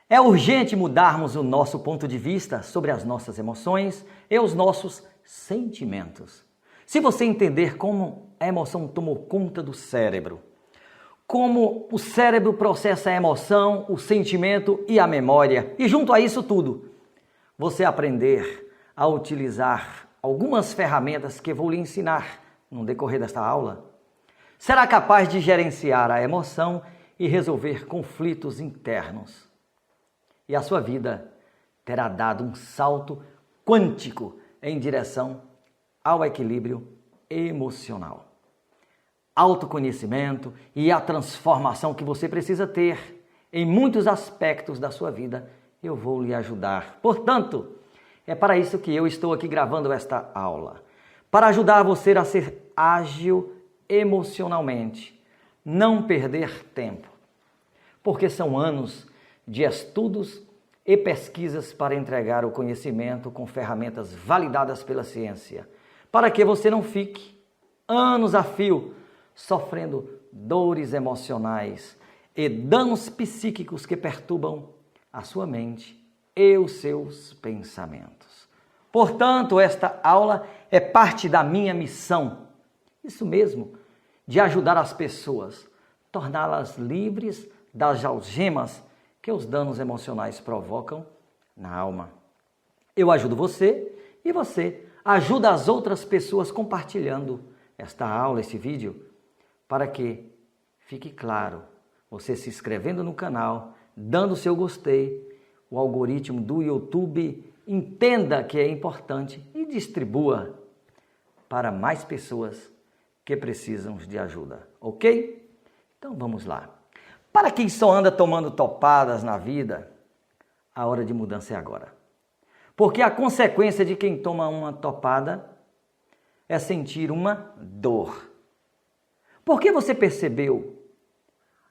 É urgente mudarmos o nosso ponto de vista sobre as nossas emoções e os nossos sentimentos. Se você entender como a emoção tomou conta do cérebro, como o cérebro processa a emoção, o sentimento e a memória, e junto a isso tudo, você aprender a utilizar algumas ferramentas que vou lhe ensinar no decorrer desta aula, será capaz de gerenciar a emoção e resolver conflitos internos. E a sua vida terá dado um salto quântico em direção ao equilíbrio emocional. Autoconhecimento e a transformação que você precisa ter em muitos aspectos da sua vida, eu vou lhe ajudar. Portanto, é para isso que eu estou aqui gravando esta aula, para ajudar você a ser ágil emocionalmente, não perder tempo, porque são anos de estudos e pesquisas para entregar o conhecimento com ferramentas validadas pela ciência, para que você não fique anos a fio sofrendo dores emocionais e danos psíquicos que perturbam a sua mente e os seus pensamentos. Portanto, esta aula é parte da minha missão, isso mesmo, de ajudar as pessoas, torná-las livres das algemas que os danos emocionais provocam na alma. Eu ajudo você e você ajuda as outras pessoas compartilhando esta aula, esse vídeo, para que fique claro, você se inscrevendo no canal, dando o seu gostei, o algoritmo do YouTube entenda que é importante e distribua para mais pessoas que precisam de ajuda, ok? Então vamos lá. Para quem só anda tomando topadas na vida, a hora de mudança é agora. Porque a consequência de quem toma uma topada é sentir uma dor. Por que você percebeu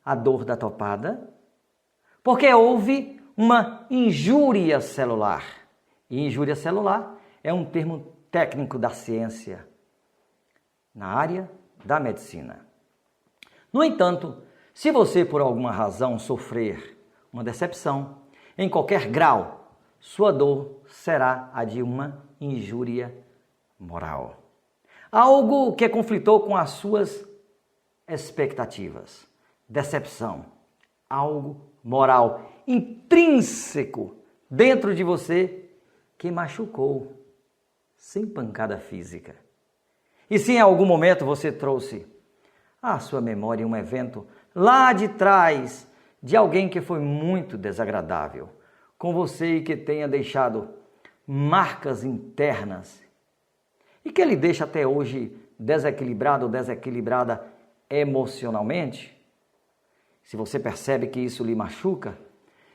a dor da topada? Porque houve uma injúria celular. E injúria celular é um termo técnico da ciência, na área da medicina. No entanto, se você por alguma razão sofrer uma decepção, em qualquer grau, sua dor será a de uma injúria moral. Algo que conflitou com as suas expectativas. Decepção. Algo moral, intrínseco dentro de você que machucou, sem pancada física. E se em algum momento você trouxe à sua memória um evento lá de trás de alguém que foi muito desagradável com você e que tenha deixado marcas internas e que lhe deixa até hoje desequilibrado ou desequilibrada emocionalmente, se você percebe que isso lhe machuca,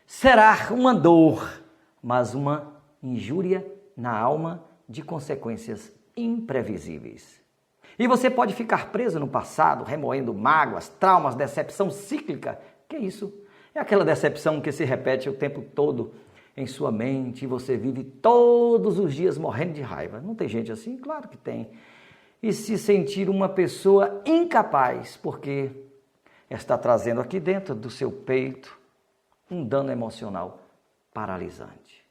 será uma dor, mas uma injúria na alma de consequências imprevisíveis. E você pode ficar preso no passado, remoendo mágoas, traumas, decepção cíclica. Que é isso? É aquela decepção que se repete o tempo todo em sua mente e você vive todos os dias morrendo de raiva. Não tem gente assim? Claro que tem. E se sentir uma pessoa incapaz, porque está trazendo aqui dentro do seu peito um dano emocional paralisante.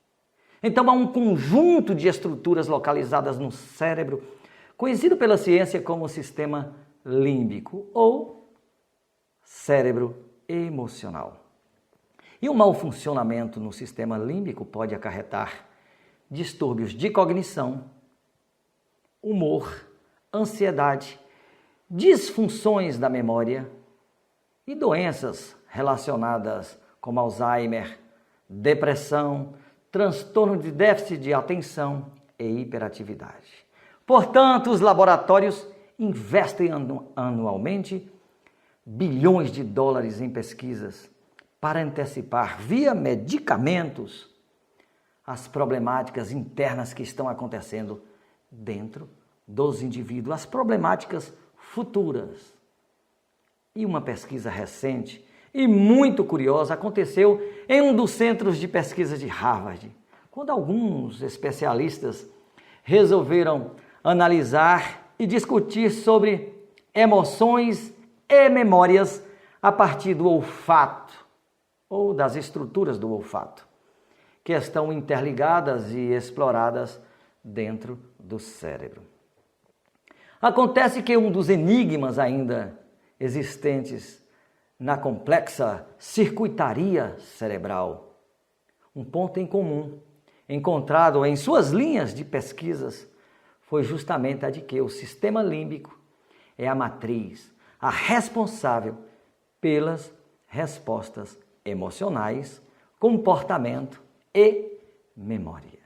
Então há um conjunto de estruturas localizadas no cérebro, conhecido pela ciência como sistema límbico ou cérebro emocional. E o mau funcionamento no sistema límbico pode acarretar distúrbios de cognição, humor, ansiedade, disfunções da memória e doenças relacionadas como Alzheimer, depressão, transtorno de déficit de atenção e hiperatividade. Portanto, os laboratórios investem anualmente bilhões de dólares em pesquisas para antecipar via medicamentos as problemáticas internas que estão acontecendo dentro dos indivíduos, as problemáticas futuras. E uma pesquisa recente e muito curiosa aconteceu em um dos centros de pesquisa de Harvard, quando alguns especialistas resolveram analisar e discutir sobre emoções e memórias a partir do olfato ou das estruturas do olfato, que estão interligadas e exploradas dentro do cérebro. Acontece que um dos enigmas ainda existentes na complexa circuitaria cerebral, um ponto em comum encontrado em suas linhas de pesquisas, foi justamente a de que o sistema límbico é a matriz, a responsável pelas respostas emocionais, comportamento e memória.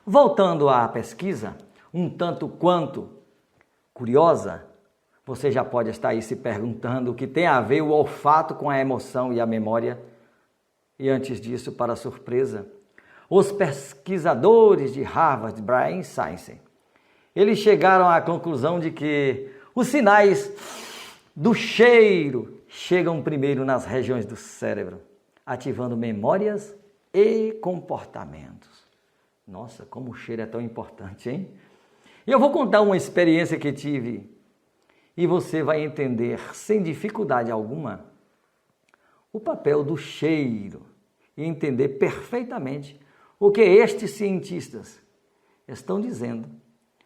Voltando à pesquisa, um tanto quanto curiosa, você já pode estar aí se perguntando o que tem a ver o olfato com a emoção e a memória. E antes disso, para surpresa, os pesquisadores de Harvard, Brain Science, eles chegaram à conclusão de que os sinais do cheiro chegam primeiro nas regiões do cérebro, ativando memórias e comportamentos. Nossa, como o cheiro é tão importante, hein? E eu vou contar uma experiência que tive e você vai entender, sem dificuldade alguma, o papel do cheiro e entender perfeitamente o que estes cientistas estão dizendo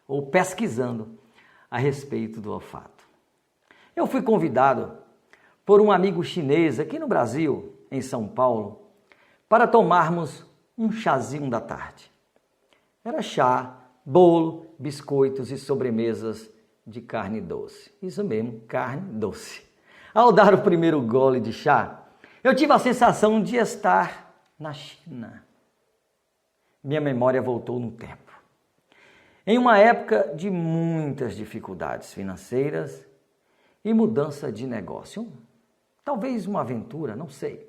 ou pesquisando a respeito do olfato. Eu fui convidado por um amigo chinês aqui no Brasil, em São Paulo, para tomarmos um chazinho da tarde. Era chá, bolo, biscoitos e sobremesas de carne doce. Isso mesmo, carne doce. Ao dar o primeiro gole de chá, eu tive a sensação de estar na China. Minha memória voltou no tempo. Em uma época de muitas dificuldades financeiras e mudança de negócio. Talvez uma aventura, não sei.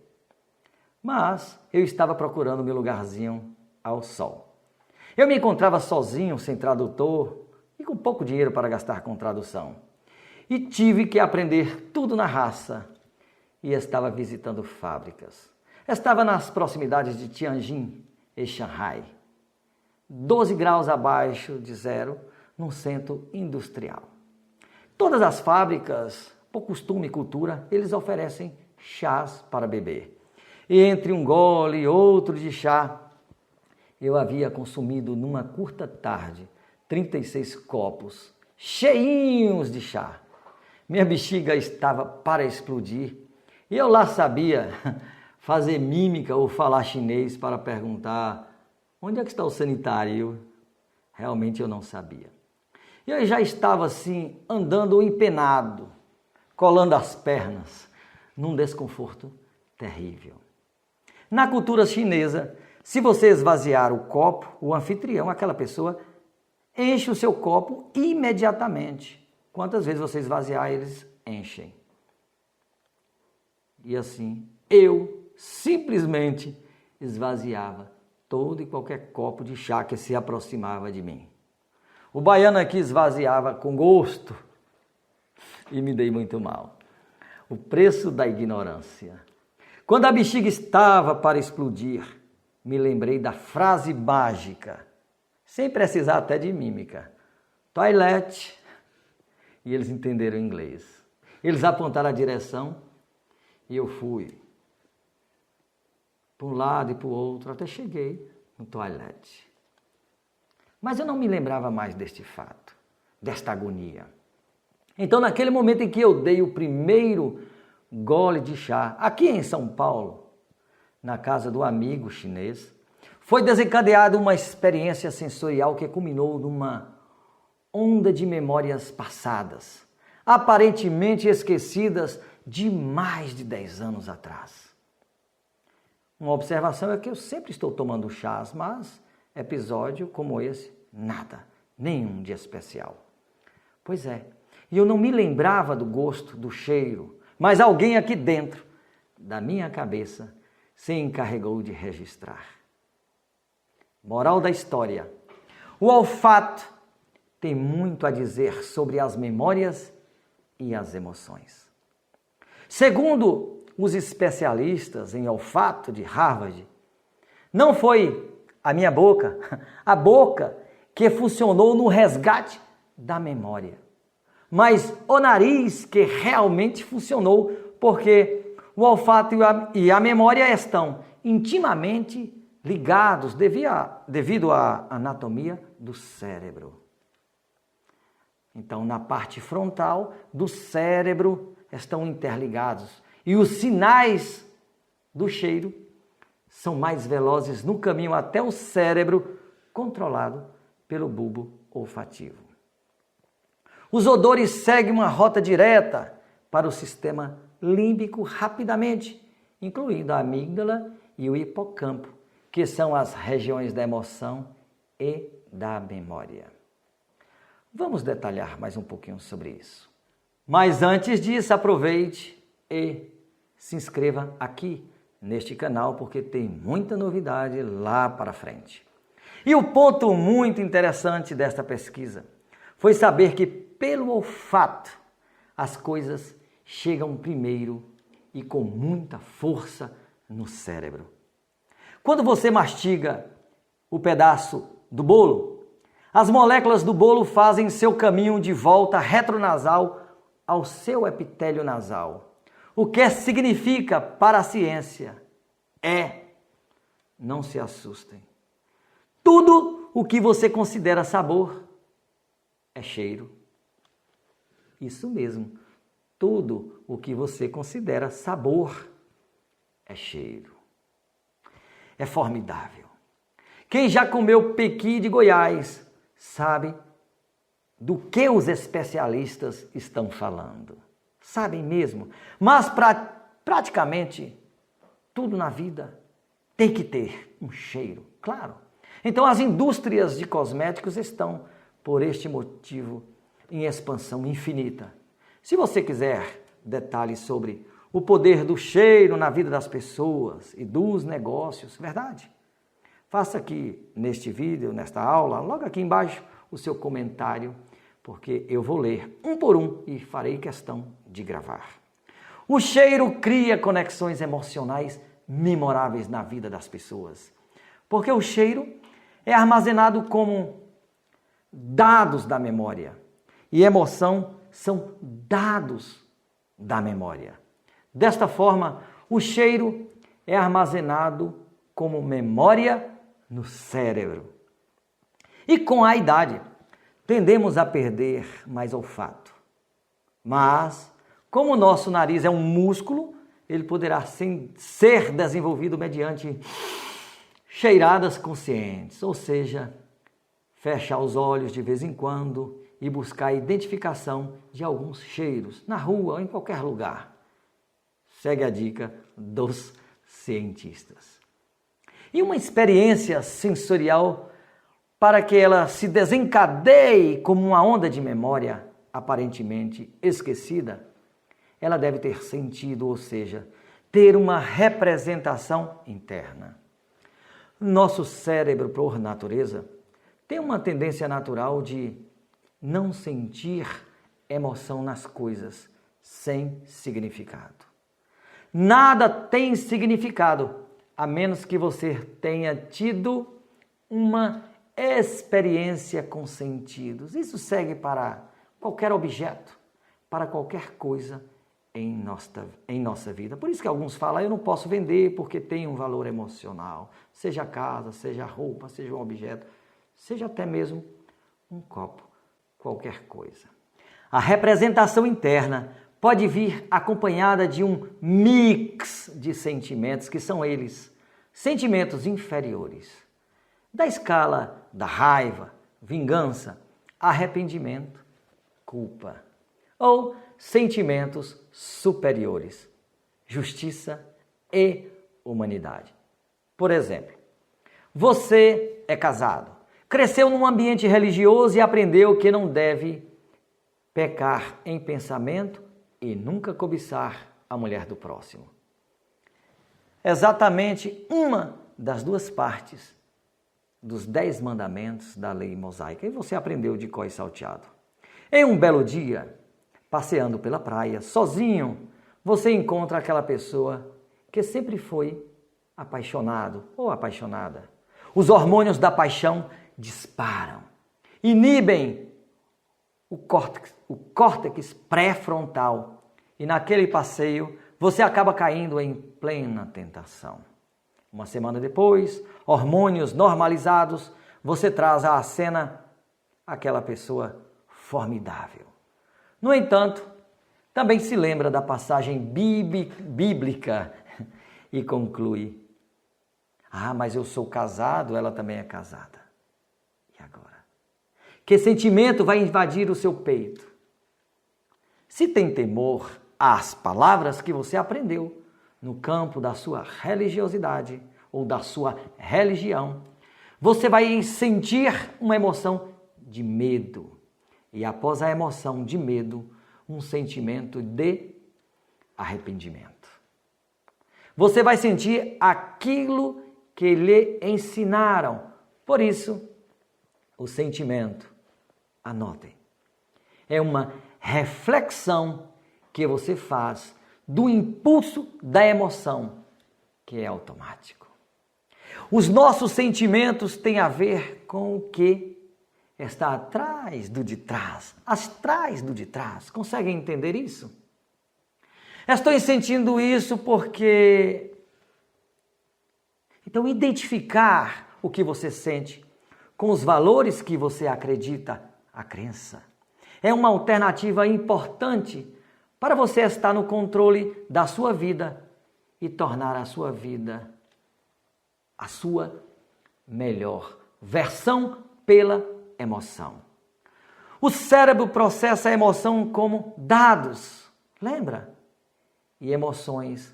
Mas eu estava procurando meu lugarzinho ao sol. Eu me encontrava sozinho, sem tradutor e com pouco dinheiro para gastar com tradução. E tive que aprender tudo na raça. E estava visitando fábricas. Estava nas proximidades de Tianjin e Xangai. 12 graus abaixo de zero, num centro industrial. Todas as fábricas, por costume e cultura, eles oferecem chás para beber. E entre um gole e outro de chá, eu havia consumido numa curta tarde 36 copos cheinhos de chá. Minha bexiga estava para explodir e eu lá sabia fazer mímica ou falar chinês para perguntar onde é que está o sanitário. Realmente eu não sabia. Eu já estava assim, andando empenado, colando as pernas, num desconforto terrível. Na cultura chinesa, se você esvaziar o copo, o anfitrião, aquela pessoa, enche o seu copo imediatamente. Quantas vezes você esvaziar, eles enchem. E assim, eu simplesmente esvaziava todo e qualquer copo de chá que se aproximava de mim. O baiano aqui esvaziava com gosto e me dei muito mal. O preço da ignorância. Quando a bexiga estava para explodir, me lembrei da frase mágica, sem precisar até de mímica. Toilet. E eles entenderam o inglês. Eles apontaram a direção e eu fui para um lado e para o outro, até cheguei no toilet. Mas eu não me lembrava mais deste fato, desta agonia. Então, naquele momento em que eu dei o primeiro gole de chá, aqui em São Paulo, na casa do amigo chinês, foi desencadeada uma experiência sensorial que culminou numa onda de memórias passadas, aparentemente esquecidas de mais de 10 anos atrás. Uma observação é que eu sempre estou tomando chás, mas episódio como esse, nada, nenhum de especial. Pois é, e eu não me lembrava do gosto, do cheiro, mas alguém aqui dentro da minha cabeça se encarregou de registrar. Moral da história: o olfato tem muito a dizer sobre as memórias e as emoções. Segundo os especialistas em olfato de Harvard, não foi a minha boca, a boca que funcionou no resgate da memória, mas o nariz que realmente funcionou, porque O olfato e a memória estão intimamente ligados devido à anatomia do cérebro. Então, na parte frontal do cérebro estão interligados e os sinais do cheiro são mais velozes no caminho até o cérebro, controlado pelo bulbo olfativo. Os odores seguem uma rota direta para o sistema límbico rapidamente, incluindo a amígdala e o hipocampo, que são as regiões da emoção e da memória. Vamos detalhar mais um pouquinho sobre isso. Mas antes disso, aproveite e se inscreva aqui neste canal, porque tem muita novidade lá para frente. E o ponto muito interessante desta pesquisa foi saber que pelo olfato as coisas chegam primeiro e com muita força no cérebro. Quando você mastiga o pedaço do bolo, as moléculas do bolo fazem seu caminho de volta retronasal ao seu epitélio nasal. O que significa para a ciência não se assustem. Tudo o que você considera sabor é cheiro. Isso mesmo, tudo o que você considera sabor é cheiro. É formidável. Quem já comeu pequi de Goiás sabe do que os especialistas estão falando. Sabem mesmo, mas praticamente tudo na vida tem que ter um cheiro, claro. Então as indústrias de cosméticos estão, por este motivo, em expansão infinita. Se você quiser detalhes sobre o poder do cheiro na vida das pessoas e dos negócios, verdade? Faça aqui neste vídeo, nesta aula, logo aqui embaixo, o seu comentário, porque eu vou ler um por um e farei questão de gravar. O cheiro cria conexões emocionais memoráveis na vida das pessoas, porque o cheiro é armazenado como dados da memória e emoção são dados da memória. Desta forma, o cheiro é armazenado como memória no cérebro. E com a idade, tendemos a perder mais olfato. Mas, como o nosso nariz é um músculo, ele poderá ser desenvolvido mediante cheiradas conscientes, ou seja, fechar os olhos de vez em quando e buscar a identificação de alguns cheiros, na rua ou em qualquer lugar. Segue a dica dos cientistas. E uma experiência sensorial para que ela se desencadeie como uma onda de memória aparentemente esquecida, ela deve ter sentido, ou seja, ter uma representação interna. Nosso cérebro, por natureza, tem uma tendência natural de não sentir emoção nas coisas sem significado. Nada tem significado, a menos que você tenha tido uma experiência com sentidos. Isso segue para qualquer objeto, para qualquer coisa em nossa vida. Por isso que alguns falam, eu não posso vender porque tem um valor emocional. Seja a casa, seja a roupa, seja um objeto, seja até mesmo um copo, qualquer coisa. A representação interna pode vir acompanhada de um mix de sentimentos, que são eles, sentimentos inferiores, da escala da raiva, vingança, arrependimento, culpa, ou sentimentos superiores, justiça e humanidade. Por exemplo, você é casado, cresceu num ambiente religioso e aprendeu que não deve pecar em pensamento e nunca cobiçar a mulher do próximo. Exatamente uma das duas partes dos 10 mandamentos da lei mosaica. E você aprendeu de cor e salteado. Em um belo dia, passeando pela praia, sozinho, você encontra aquela pessoa que sempre foi apaixonado ou apaixonada. Os hormônios da paixão disparam, inibem o córtex pré-frontal e naquele passeio você acaba caindo em plena tentação. Uma semana depois, hormônios normalizados, você traz à cena aquela pessoa formidável. No entanto, também se lembra da passagem bíblica e conclui: ah, mas eu sou casado, ela também é casada. E agora? Que sentimento vai invadir o seu peito? Se tem temor às palavras que você aprendeu no campo da sua religiosidade ou da sua religião, você vai sentir uma emoção de medo. E após a emoção de medo, um sentimento de arrependimento. Você vai sentir aquilo que lhe ensinaram. Por isso, o sentimento, anotem, é uma reflexão que você faz do impulso da emoção, que é automático. Os nossos sentimentos têm a ver com o que está atrás do de trás, atrás do de trás. Conseguem entender isso? Estou sentindo isso porque... Então, identificar o que você sente com os valores que você acredita, a crença, é uma alternativa importante para você estar no controle da sua vida e tornar a sua vida a sua melhor versão pela emoção. O cérebro processa a emoção como dados, lembra? E emoções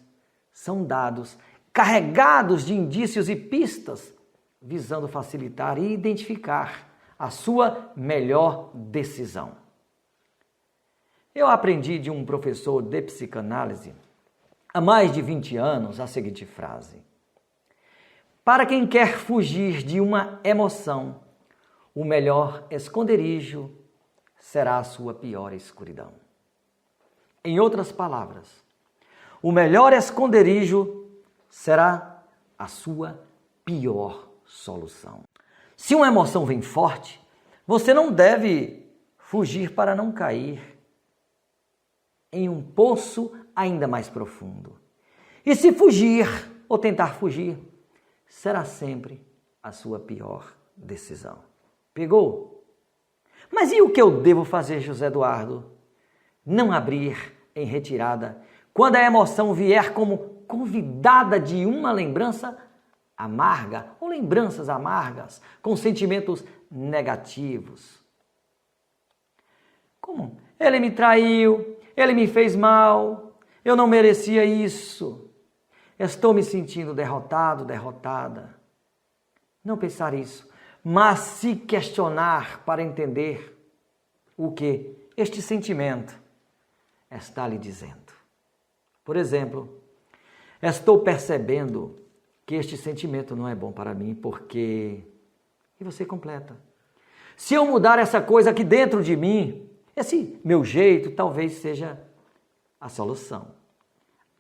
são dados carregados de indícios e pistas, visando facilitar e identificar a sua melhor decisão. Eu aprendi de um professor de psicanálise há mais de 20 anos a seguinte frase: para quem quer fugir de uma emoção, o melhor esconderijo será a sua pior escuridão. Em outras palavras, o melhor esconderijo será a sua pior solução. Se uma emoção vem forte, você não deve fugir para não cair em um poço ainda mais profundo. E se fugir ou tentar fugir, será sempre a sua pior decisão. Pegou? Mas e o que eu devo fazer, José Eduardo? Não abrir em retirada quando a emoção vier como convidada de uma lembrança amarga ou lembranças amargas com sentimentos negativos. Como? Ele me traiu, ele me fez mal, eu não merecia isso. Estou me sentindo derrotado, derrotada. Não pensar isso, mas se questionar para entender o que este sentimento está lhe dizendo. Por exemplo, estou percebendo que este sentimento não é bom para mim porque... E você completa. Se eu mudar essa coisa aqui dentro de mim, esse meu jeito talvez seja a solução.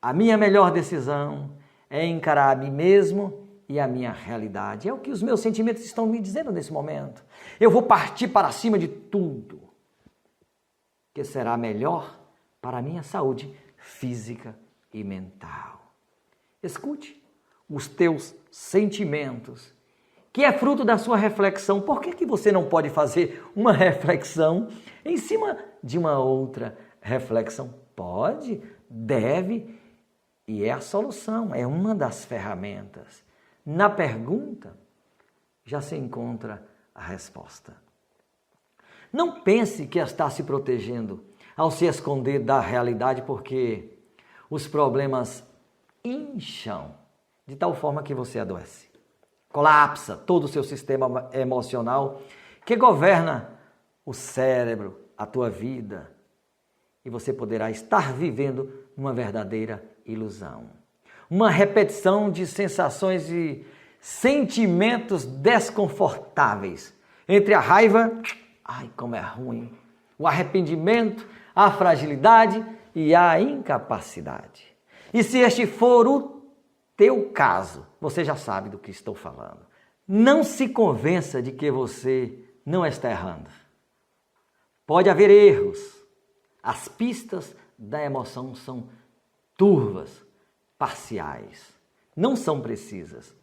A minha melhor decisão é encarar a mim mesmo e a minha realidade. É o que os meus sentimentos estão me dizendo nesse momento. Eu vou partir para cima de tudo, que será melhor para a minha saúde física e mental. Escute os teus sentimentos, que é fruto da sua reflexão. Por que você não pode fazer uma reflexão em cima de uma outra reflexão? Pode, deve, e é a solução, é uma das ferramentas. Na pergunta já se encontra a resposta. Não pense que está se protegendo ao se esconder da realidade, porque os problemas incham de tal forma que você adoece. Colapsa todo o seu sistema emocional que governa o cérebro, a tua vida, e você poderá estar vivendo uma verdadeira ilusão. Uma repetição de sensações e sentimentos desconfortáveis. Entre a raiva, ai como é ruim, o arrependimento, a fragilidade e a incapacidade. E se este for o teu caso, você já sabe do que estou falando. Não se convença de que você não está errando. Pode haver erros. As pistas da emoção são turvas, parciais. Não são precisas.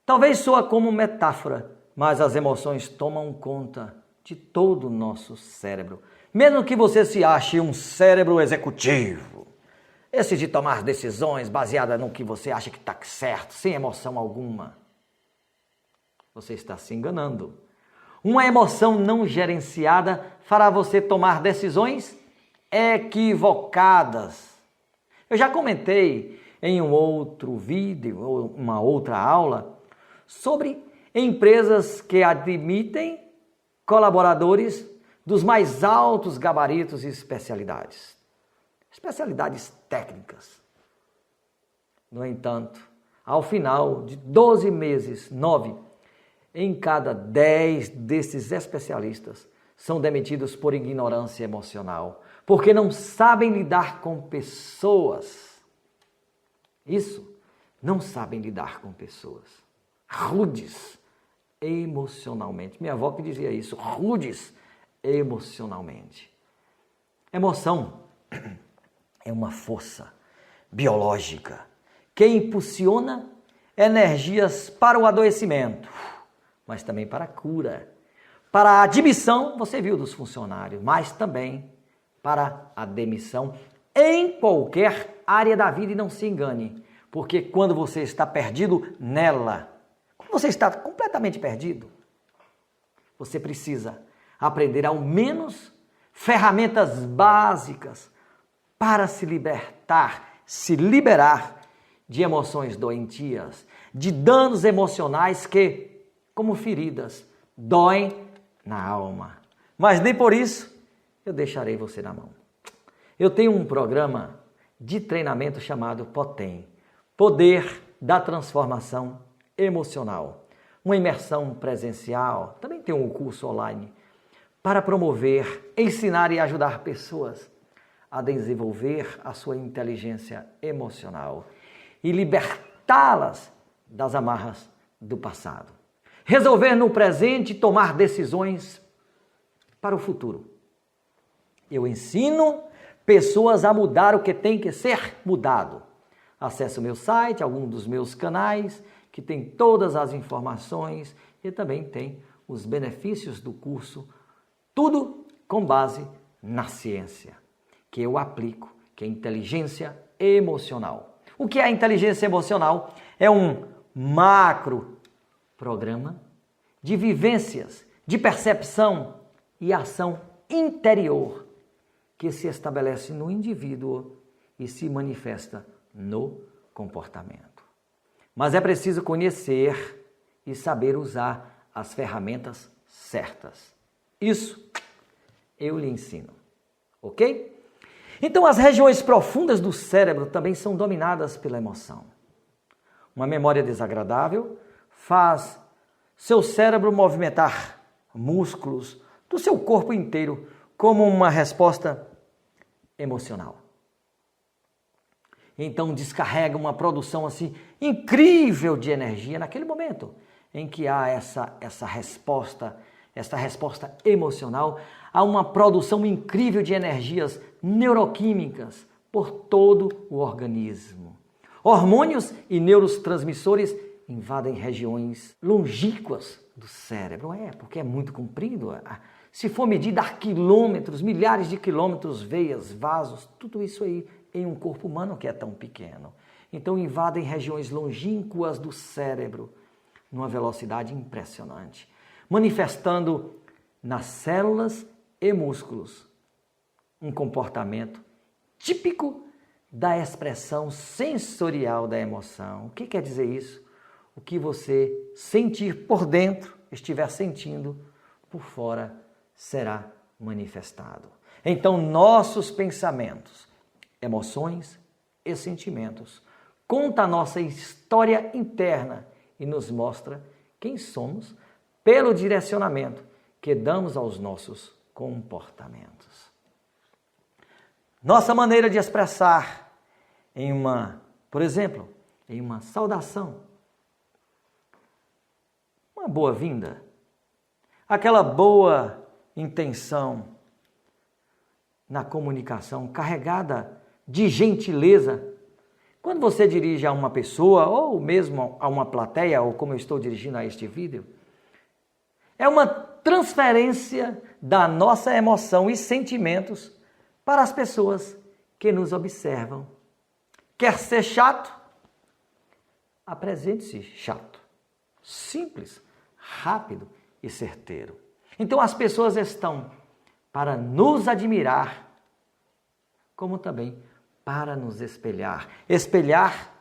Talvez soa como metáfora, mas as emoções tomam conta de todo o nosso cérebro. Mesmo que você se ache um cérebro executivo, esse de tomar decisões baseadas no que você acha que está certo, sem emoção alguma, você está se enganando. Uma emoção não gerenciada fará você tomar decisões equivocadas. Eu já comentei em um outro vídeo, ou uma outra aula, sobre empresas que admitem colaboradores dos mais altos gabaritos e especialidades técnicas. No entanto, ao final de 12 meses, 9 em cada 10 desses especialistas são demitidos por ignorância emocional, porque não sabem lidar com pessoas. Isso, não sabem lidar com pessoas rudes emocionalmente. Minha avó que dizia isso, rudes emocionalmente. Emoção é uma força biológica que impulsiona energias para o adoecimento, mas também para a cura, para a admissão, você viu, dos funcionários, mas também para a demissão em qualquer área da vida. E não se engane, porque quando você está perdido nela, quando você está completamente perdido, você precisa aprender ao menos ferramentas básicas para se libertar, se liberar de emoções doentias, de danos emocionais que, como feridas, doem na alma. Mas nem por isso eu deixarei você na mão. Eu tenho um programa de treinamento chamado POTEM, Poder da Transformação Emocional. Uma imersão presencial, também tem um curso online, para promover, ensinar e ajudar pessoas a desenvolver a sua inteligência emocional e libertá-las das amarras do passado. Resolver no presente e tomar decisões para o futuro. Eu ensino pessoas a mudar o que tem que ser mudado. Acesse o meu site, algum dos meus canais, que tem todas as informações e também tem os benefícios do curso, tudo com base na ciência, que eu aplico, que é inteligência emocional. O que é a inteligência emocional? É um macro programa de vivências, de percepção e ação interior que se estabelece no indivíduo e se manifesta no comportamento. Mas é preciso conhecer e saber usar as ferramentas certas. Isso eu lhe ensino, ok? Então, as regiões profundas do cérebro também são dominadas pela emoção. Uma memória desagradável faz seu cérebro movimentar músculos do seu corpo inteiro como uma resposta emocional. Então descarrega uma produção assim incrível de energia naquele momento em que há essa resposta emocional, há uma produção incrível de energias neuroquímicas por todo o organismo. Hormônios e neurotransmissores invadem regiões longínquas do cérebro, porque é muito comprido. Se for medir, dá quilômetros, milhares de quilômetros, veias, vasos, tudo isso aí em um corpo humano que é tão pequeno. Então invadem regiões longínquas do cérebro numa velocidade impressionante, manifestando nas células e músculos um comportamento típico da expressão sensorial da emoção. O que quer dizer isso? O que você sentir por dentro, estiver sentindo, por fora será manifestado. Então, nossos pensamentos, emoções e sentimentos contam a nossa história interna e nos mostra quem somos pelo direcionamento que damos aos nossos comportamentos. Nossa maneira de expressar por exemplo, em uma saudação, uma boa-vinda, aquela boa intenção na comunicação carregada de gentileza. Quando você dirige a uma pessoa, ou mesmo a uma plateia, ou como eu estou dirigindo a este vídeo, é uma transferência da nossa emoção e sentimentos para as pessoas que nos observam. Quer ser chato? Apresente-se chato. Simples, rápido e certeiro. Então as pessoas estão para nos admirar, como também para nos espelhar. Espelhar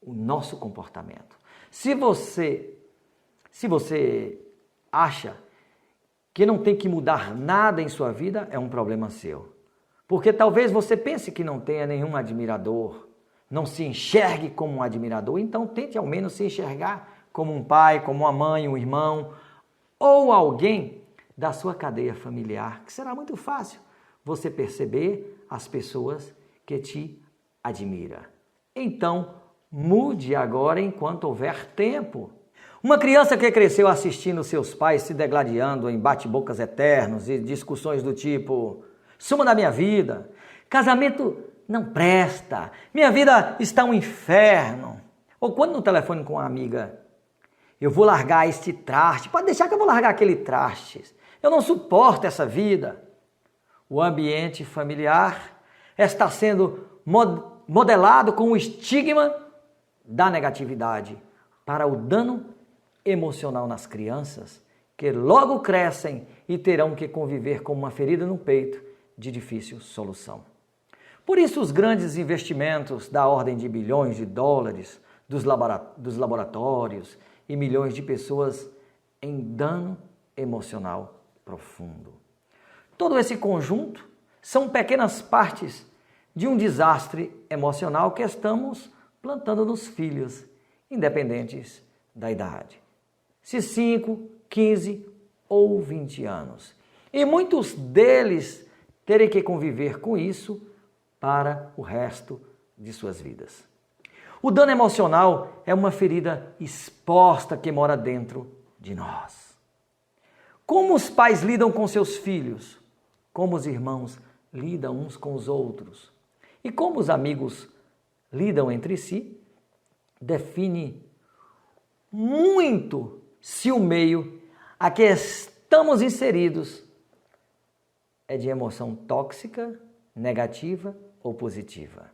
o nosso comportamento. Se você acha que não tem que mudar nada em sua vida, é um problema seu. Porque talvez você pense que não tenha nenhum admirador, não se enxergue como um admirador, então tente ao menos se enxergar como um pai, como uma mãe, um irmão, ou alguém da sua cadeia familiar, que será muito fácil você perceber as pessoas que te admiram. Então, mude agora enquanto houver tempo. Uma criança que cresceu assistindo seus pais se degladiando em bate-bocas eternos e discussões do tipo: suma da minha vida, casamento não presta, minha vida está um inferno. Ou quando no telefone com uma amiga: eu vou largar este traste, pode deixar que eu vou largar aquele traste, eu não suporto essa vida. O ambiente familiar está sendo modelado com o estigma da negatividade para o dano emocional nas crianças, que logo crescem e terão que conviver com uma ferida no peito de difícil solução. Por isso, os grandes investimentos da ordem de bilhões de dólares dos laboratórios e milhões de pessoas em dano emocional profundo. Todo esse conjunto são pequenas partes de um desastre emocional que estamos plantando nos filhos, independentes da idade. Se 5, 15 ou 20 anos. E muitos deles terem que conviver com isso para o resto de suas vidas. O dano emocional é uma ferida exposta que mora dentro de nós. Como os pais lidam com seus filhos, como os irmãos lidam uns com os outros e como os amigos lidam entre si, define muito se o meio a que estamos inseridos é de emoção tóxica, negativa ou positiva.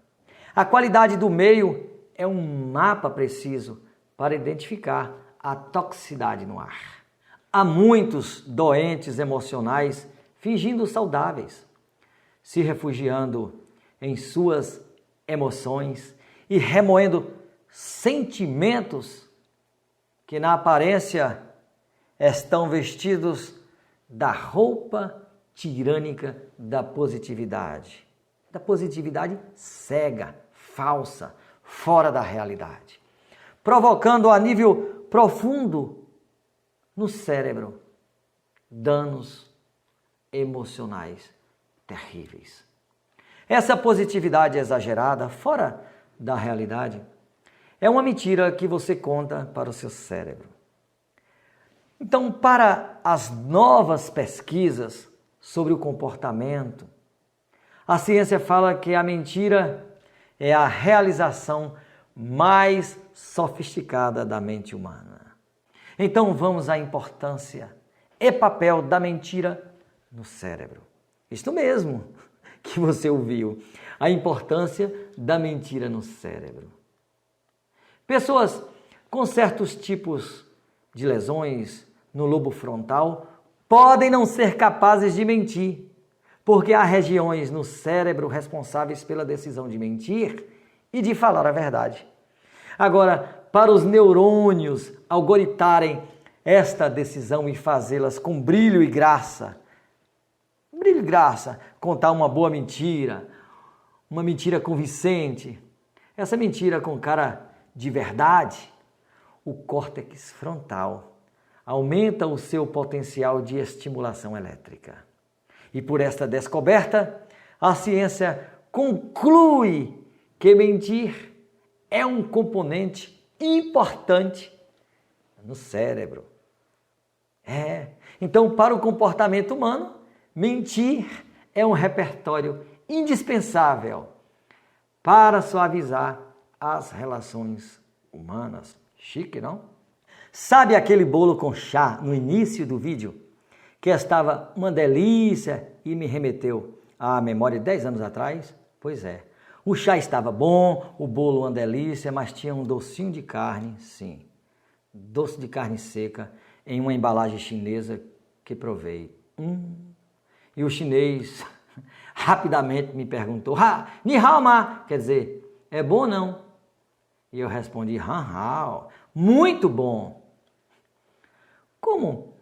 A qualidade do meio é um mapa preciso para identificar a toxicidade no ar. Há muitos doentes emocionais fingindo saudáveis, se refugiando em suas emoções e remoendo sentimentos que na aparência estão vestidos da roupa tirânica da positividade cega, falsa, fora da realidade, provocando a nível profundo no cérebro danos emocionais terríveis. Essa positividade exagerada, fora da realidade, é uma mentira que você conta para o seu cérebro. Então, para as novas pesquisas sobre o comportamento, a ciência fala que a mentira é a realização mais sofisticada da mente humana. Então, vamos à importância e papel da mentira no cérebro. Isto mesmo que você ouviu, a importância da mentira no cérebro. Pessoas com certos tipos de lesões no lobo frontal podem não ser capazes de mentir, porque há regiões no cérebro responsáveis pela decisão de mentir e de falar a verdade. Agora, para os neurônios algoritarem esta decisão e fazê-las com brilho e graça, contar uma boa mentira, uma mentira convincente, essa mentira com cara de verdade, o córtex frontal aumenta o seu potencial de estimulação elétrica. E por esta descoberta, a ciência conclui que mentir é um componente importante no cérebro. Então, para o comportamento humano, mentir é um repertório indispensável para suavizar as relações humanas. Chique, não? Sabe aquele bolo com chá no início do vídeo? Que estava uma delícia e me remeteu à memória de 10 anos atrás? Pois é. O chá estava bom, o bolo uma delícia, mas tinha um docinho de carne, sim. Doce de carne seca em uma embalagem chinesa que provei. E o chinês rapidamente me perguntou, ni hao ma, quer dizer, é bom ou não? E eu respondi, han hao, muito bom. Como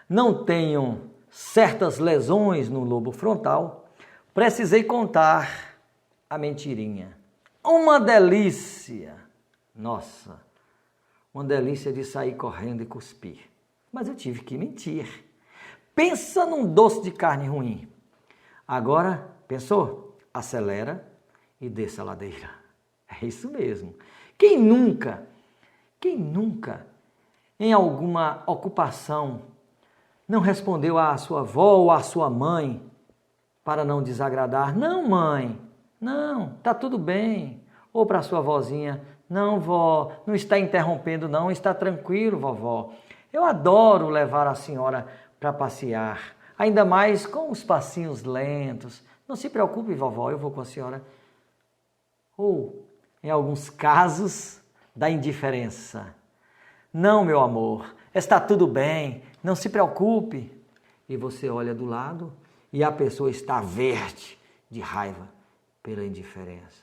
não tenho certas lesões no lobo frontal, precisei contar a mentirinha. Uma delícia! Nossa, uma delícia de sair correndo e cuspir. Mas eu tive que mentir. Pensa num doce de carne ruim. Agora, pensou? Acelera e desça a ladeira. É isso mesmo. Quem nunca, em alguma ocupação, não respondeu à sua avó ou à sua mãe para não desagradar? Não, mãe, não, tá tudo bem. Ou para a sua vozinha, não, vó, não está interrompendo não, está tranquilo, vovó. Eu adoro levar a senhora para passear, ainda mais com os passinhos lentos. Não se preocupe, vovó, eu vou com a senhora. Ou, em alguns casos, da indiferença. Não, meu amor, está tudo bem, não se preocupe. E você olha do lado e a pessoa está verde de raiva pela indiferença.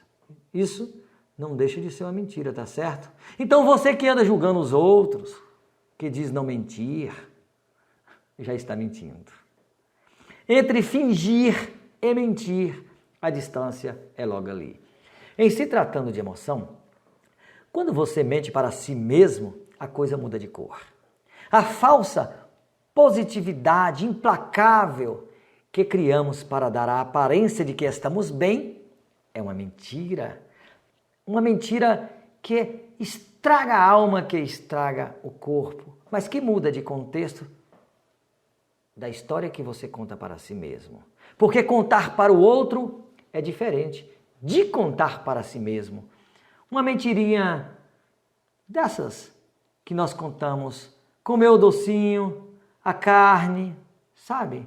Isso não deixa de ser uma mentira, tá certo? Então você que anda julgando os outros, que diz não mentir, já está mentindo. Entre fingir e mentir, a distância é logo ali. Em se tratando de emoção, quando você mente para si mesmo, a coisa muda de cor. A falsa positividade implacável que criamos para dar a aparência de que estamos bem é uma mentira. Uma mentira que estraga a alma, que estraga o corpo, mas que muda de contexto da história que você conta para si mesmo. Porque contar para o outro é diferente de contar para si mesmo. Uma mentirinha dessas que nós contamos, comeu o docinho, a carne, sabe?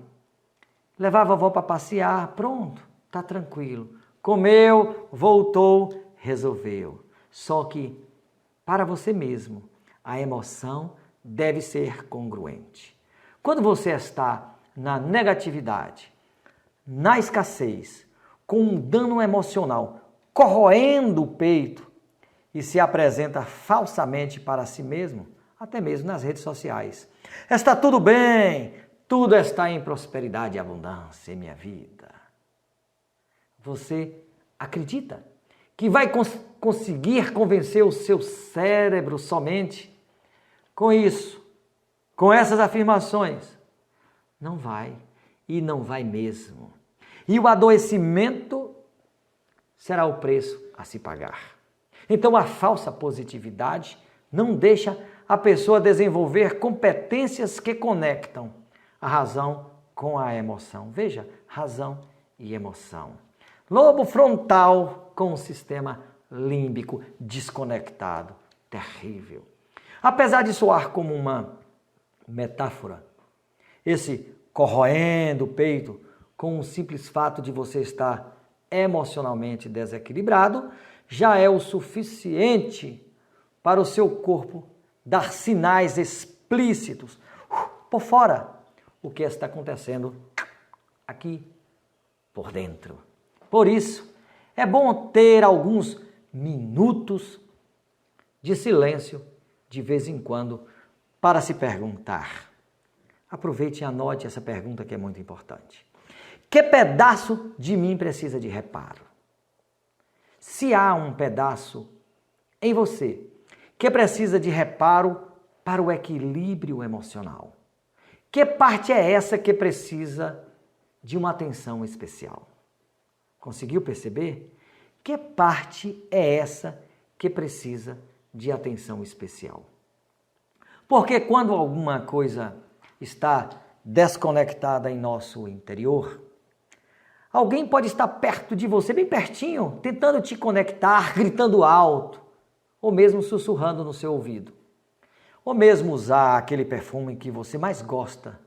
Levava a avó para passear, pronto, tá tranquilo. Comeu, voltou, resolveu. Só que, para você mesmo, a emoção deve ser congruente. Quando você está na negatividade, na escassez, com um dano emocional, corroendo o peito e se apresenta falsamente para si mesmo, até mesmo nas redes sociais. Está tudo bem, tudo está em prosperidade e abundância em minha vida. Você acredita que vai conseguir convencer o seu cérebro somente com isso, com essas afirmações? Não vai, e não vai mesmo. E o adoecimento será o preço a se pagar. Então a falsa positividade não deixa a pessoa desenvolver competências que conectam a razão com a emoção. Veja, razão e emoção. Lobo frontal com o sistema límbico desconectado. Terrível. Apesar de soar como uma metáfora, esse corroendo o peito com o simples fato de você estar emocionalmente desequilibrado, já é o suficiente para o seu corpo dar sinais explícitos por fora o que está acontecendo aqui por dentro. Por isso, é bom ter alguns minutos de silêncio de vez em quando para se perguntar. Aproveite e anote essa pergunta que é muito importante. Que pedaço de mim precisa de reparo? Se há um pedaço em você que precisa de reparo para o equilíbrio emocional, que parte é essa que precisa de uma atenção especial? Conseguiu perceber? Que parte é essa que precisa de atenção especial? Porque quando alguma coisa está desconectada em nosso interior, Alguém pode estar perto de você, bem pertinho, tentando te conectar, gritando alto, ou mesmo sussurrando no seu ouvido. Ou mesmo usar aquele perfume que você mais gosta.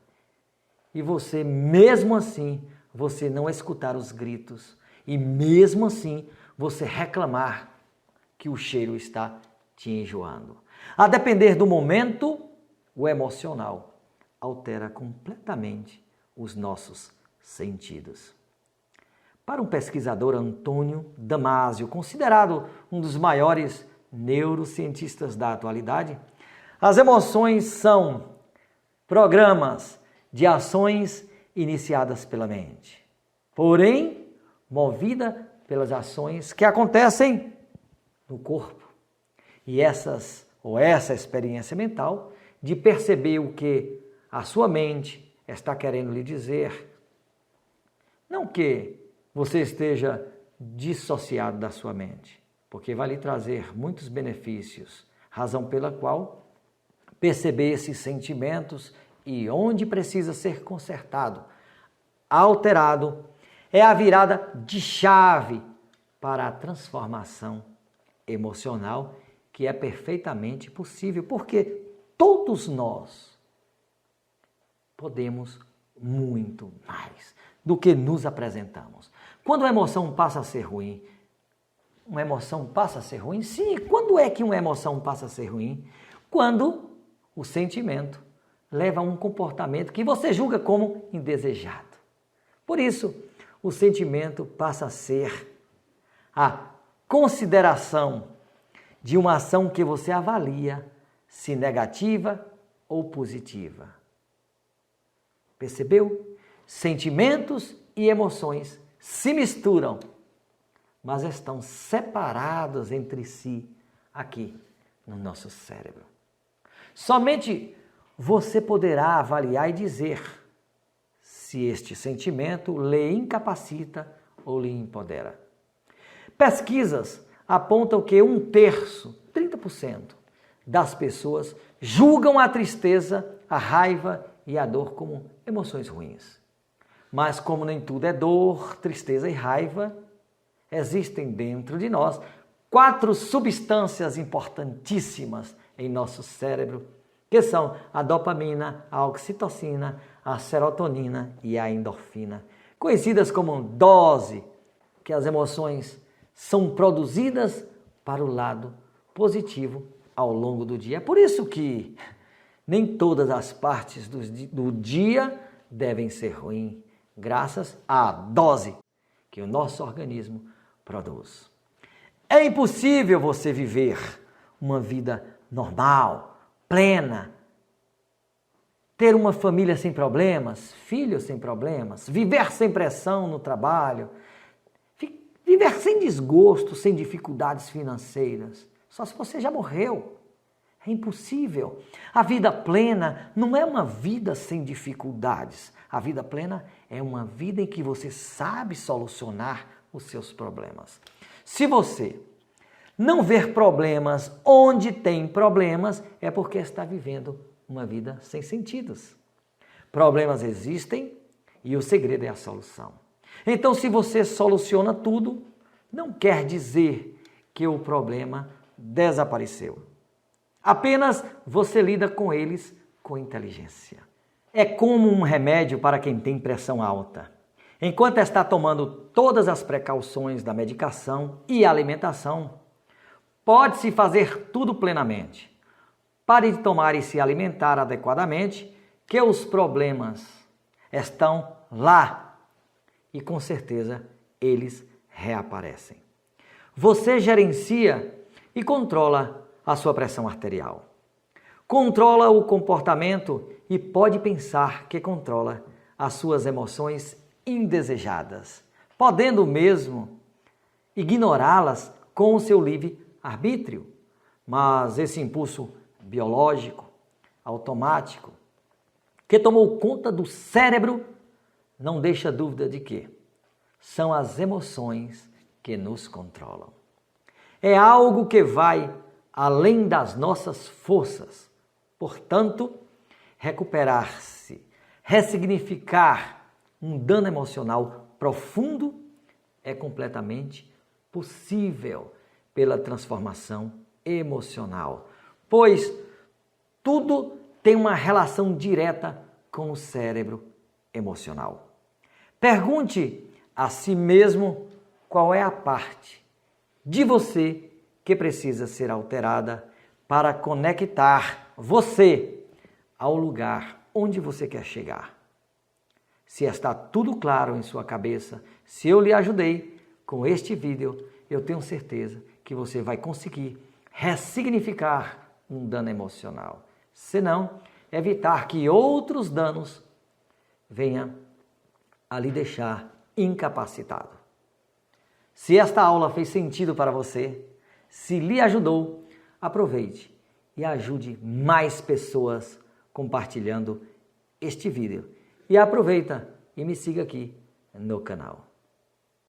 E você, mesmo assim, você não escutar os gritos. E mesmo assim, você reclamar que o cheiro está te enjoando. A depender do momento, o emocional altera completamente os nossos sentidos. Para um pesquisador, Antônio Damasio, considerado um dos maiores neurocientistas da atualidade, as emoções são programas de ações iniciadas pela mente, porém movida pelas ações que acontecem no corpo. E essa experiência mental de perceber o que a sua mente está querendo lhe dizer, não que você esteja dissociado da sua mente, porque vai lhe trazer muitos benefícios, razão pela qual perceber esses sentimentos e onde precisa ser consertado, alterado, é a virada de chave para a transformação emocional que é perfeitamente possível, porque todos nós podemos muito mais do que nos apresentamos. Quando a emoção passa a ser ruim, uma emoção passa a ser ruim? Sim, quando é que uma emoção passa a ser ruim? Quando o sentimento leva a um comportamento que você julga como indesejado. Por isso, o sentimento passa a ser a consideração de uma ação que você avalia se negativa ou positiva. Percebeu? Sentimentos e emoções se misturam, mas estão separados entre si aqui no nosso cérebro. Somente você poderá avaliar e dizer se este sentimento lhe incapacita ou lhe empodera. Pesquisas apontam que 1/3, 30% das pessoas julgam a tristeza, a raiva e a dor como emoções ruins. Mas como nem tudo é dor, tristeza e raiva, existem dentro de nós 4 substâncias importantíssimas em nosso cérebro, que são a dopamina, a oxitocina, a serotonina e a endorfina, conhecidas como dose, que as emoções são produzidas para o lado positivo ao longo do dia. É por isso que nem todas as partes do dia devem ser ruins, graças à dose que o nosso organismo produz. É impossível você viver uma vida normal, plena, ter uma família sem problemas, filhos sem problemas, viver sem pressão no trabalho, viver sem desgosto, sem dificuldades financeiras, só se você já morreu. É impossível. A vida plena não é uma vida sem dificuldades. A vida plena é uma vida em que você sabe solucionar os seus problemas. Se você não ver problemas onde tem problemas, é porque está vivendo uma vida sem sentidos. Problemas existem e o segredo é a solução. Então, se você soluciona tudo, não quer dizer que o problema desapareceu. Apenas você lida com eles com inteligência. É como um remédio para quem tem pressão alta. Enquanto está tomando todas as precauções da medicação e alimentação, pode-se fazer tudo plenamente. Pare de tomar e se alimentar adequadamente, que os problemas estão lá e com certeza eles reaparecem. Você gerencia e controla a sua pressão arterial. Controla o comportamento e pode pensar que controla as suas emoções indesejadas, podendo mesmo ignorá-las com o seu livre-arbítrio. Mas esse impulso biológico, automático, que tomou conta do cérebro, não deixa dúvida de que são as emoções que nos controlam. É algo que vai além das nossas forças. Portanto, recuperar-se, ressignificar um dano emocional profundo é completamente possível pela transformação emocional, pois tudo tem uma relação direta com o cérebro emocional. Pergunte a si mesmo qual é a parte de você que precisa ser alterada para conectar você ao lugar onde você quer chegar. Se está tudo claro em sua cabeça, se eu lhe ajudei com este vídeo, eu tenho certeza que você vai conseguir ressignificar um dano emocional. Se não, evitar que outros danos venham a lhe deixar incapacitado. Se esta aula fez sentido para você, se lhe ajudou, aproveite e ajude mais pessoas compartilhando este vídeo. E aproveita e me siga aqui no canal.